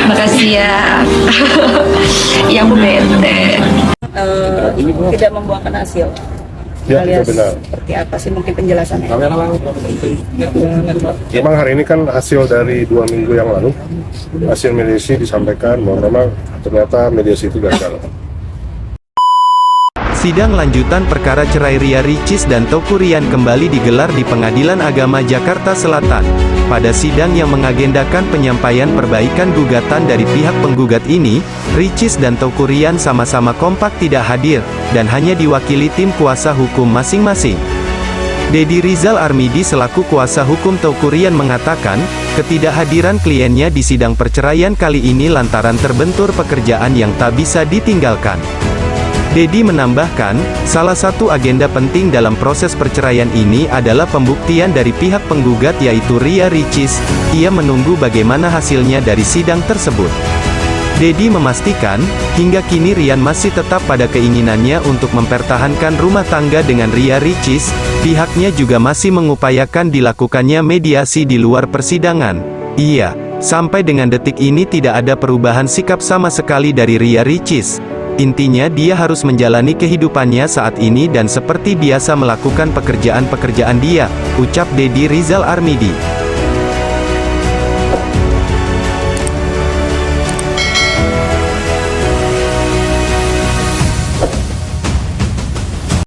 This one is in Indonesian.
Makasih ya. Ya aku bete. Tidak membuahkan hasil. Ya, Alias itu benar. seperti apa sih mungkin penjelasannya? Memang hari ini kan hasil dari 2 minggu yang lalu, hasil mediasi disampaikan bahwa memang ternyata mediasi itu gagal. Sidang lanjutan perkara cerai Ria Ricis dan Teuku Ryan kembali digelar di Pengadilan Agama Jakarta Selatan. Pada sidang yang mengagendakan penyampaian perbaikan gugatan dari pihak penggugat ini, Ricis dan Teuku Ryan sama-sama kompak tidak hadir, dan hanya diwakili tim kuasa hukum masing-masing. Deddy Rizal Armidi selaku kuasa hukum Teuku Ryan mengatakan, ketidakhadiran kliennya di sidang perceraian kali ini lantaran terbentur pekerjaan yang tak bisa ditinggalkan. Deddy menambahkan, salah satu agenda penting dalam proses perceraian ini adalah pembuktian dari pihak penggugat yaitu Ria Ricis. Ia menunggu bagaimana hasilnya dari sidang tersebut. Deddy memastikan, hingga kini Ryan masih tetap pada keinginannya untuk mempertahankan rumah tangga dengan Ria Ricis. Pihaknya juga masih mengupayakan dilakukannya mediasi di luar persidangan. Iya, sampai dengan detik ini tidak ada perubahan sikap sama sekali dari Ria Ricis. Intinya dia harus menjalani kehidupannya saat ini dan seperti biasa melakukan pekerjaan-pekerjaan dia, ucap Deddy Rizal Armidi.